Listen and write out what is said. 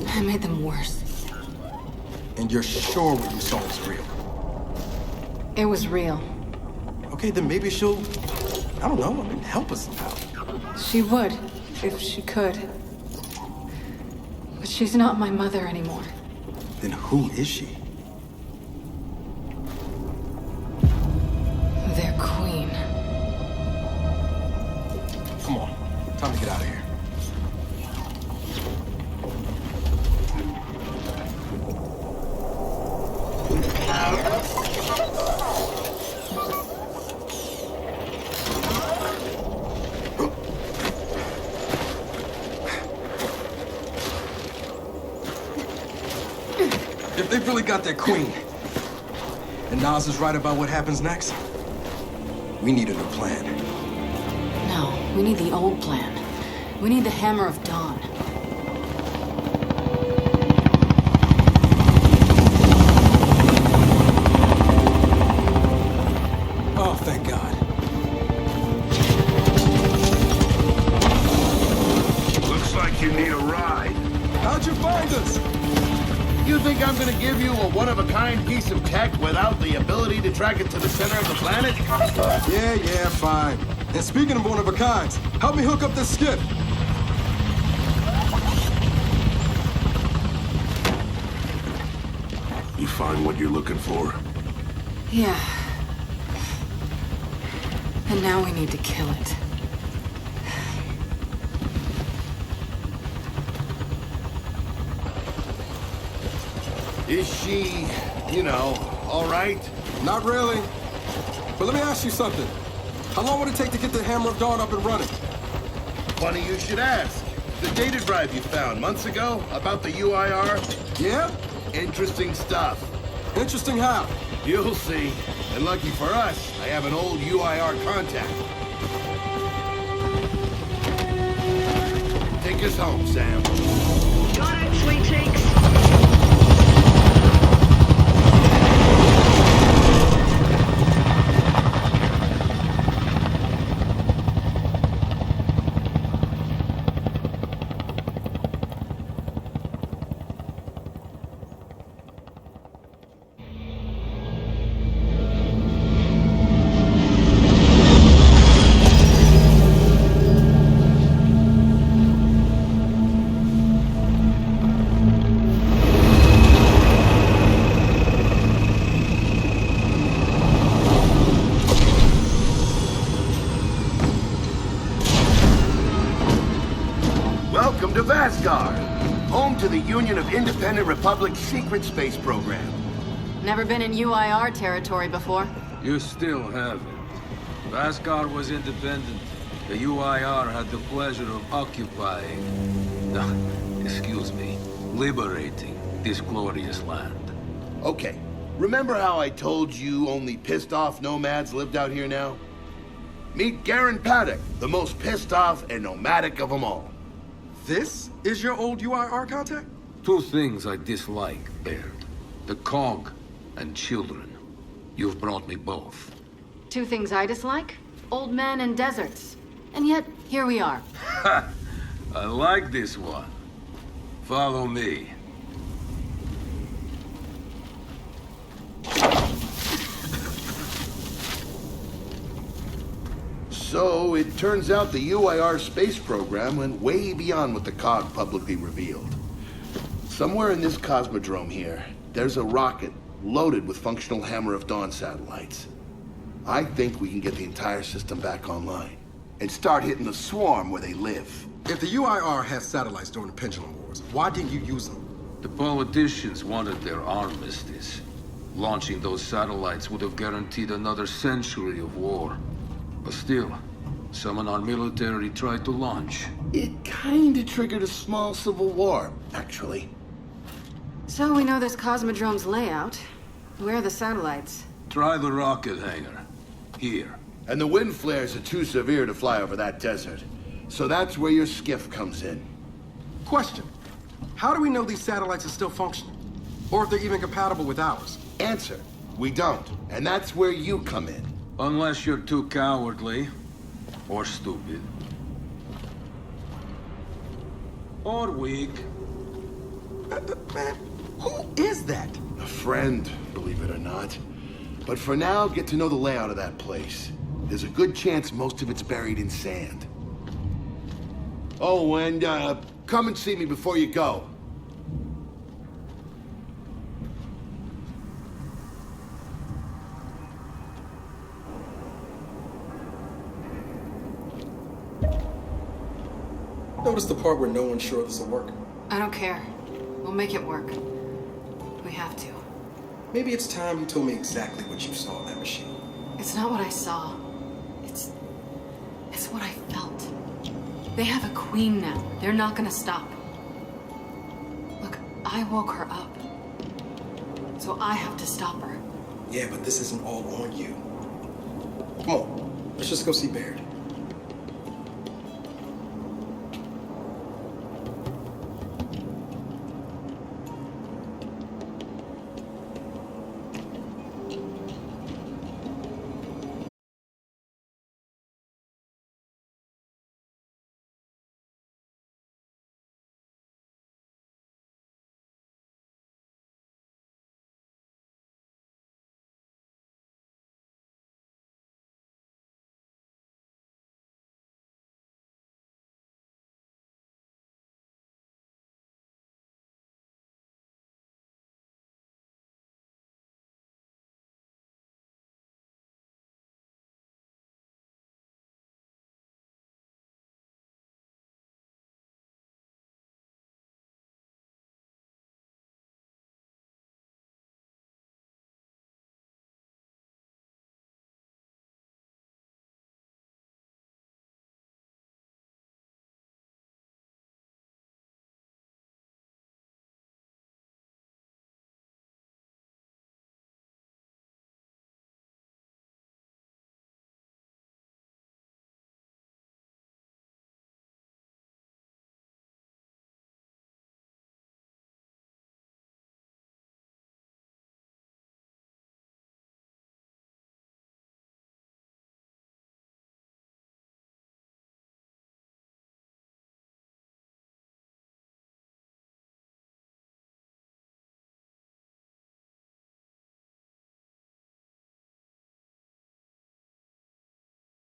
I made them worse. And you're sure what you saw was real? It was real. Okay, then maybe she'll, I don't know, help us somehow. She would, if she could. But she's not my mother anymore. Then who is she? Their queen. Come on, time to get out of here. If they've really got their queen, and Nas is right about what happens next, we need a new plan. No, we need the old plan. We need the Hammer of Dawn. Oh, thank God. Looks like you need a ride. How'd you find us? You think I'm gonna give you a one-of-a-kind piece of tech without the ability to track it to the center of the planet? Yeah, fine. And speaking of one-of-a-kinds, help me hook up this skiff. You find what you're looking for? Yeah. And now we need to kill it. Is she, all right? Not really. But let me ask you something. How long would it take to get the Hammer of Dawn up and running? Funny you should ask. The data drive you found months ago about the UIR? Yeah? Interesting stuff. Interesting how? You'll see. And lucky for us, I have an old UIR contact. Take us home, Sam. Got it, sweet cheeks. Welcome to Vasgar, home to the Union of Independent Republic's secret space program. Never been in UIR territory before. You still haven't. Vasgar was independent. The UIR had the pleasure of occupying... No, excuse me, liberating this glorious land. Okay, remember how I told you only pissed-off nomads lived out here now? Meet Garen Paddock, the most pissed-off and nomadic of them all. This is your old UIR contact? Two things I dislike, Baird. The cog and children. You've brought me both. Two things I dislike? Old men and deserts. And yet, here we are. Ha! I like this one. Follow me. So, it turns out the UIR space program went way beyond what the COG publicly revealed. Somewhere in this cosmodrome here, there's a rocket loaded with functional Hammer of Dawn satellites. I think we can get the entire system back online and start hitting the swarm where they live. If the UIR has satellites during the Pendulum Wars, why didn't you use them? The politicians wanted their armistice. Launching those satellites would have guaranteed another century of war. But still, some in our military tried to launch. It kinda triggered a small civil war, actually. So we know this Cosmodrome's layout. Where are the satellites? Try the rocket hangar. Here. And the wind flares are too severe to fly over that desert. So that's where your skiff comes in. Question. How do we know these satellites are still functioning? Or if they're even compatible with ours? Answer. We don't. And that's where you come in. Unless you're too cowardly. Or stupid. Or weak. Man, who is that? A friend, believe it or not. But for now, get to know the layout of that place. There's a good chance most of it's buried in sand. Oh, and come and see me before you go. Notice the part where no one's sure this will work? I don't care. We'll make it work. We have to. Maybe it's time you told me exactly what you saw in that machine. It's not what I saw. It's what I felt. They have a queen now. They're not gonna stop. Look, I woke her up. So I have to stop her. Yeah, but this isn't all on you. Come on, let's just go see Baird.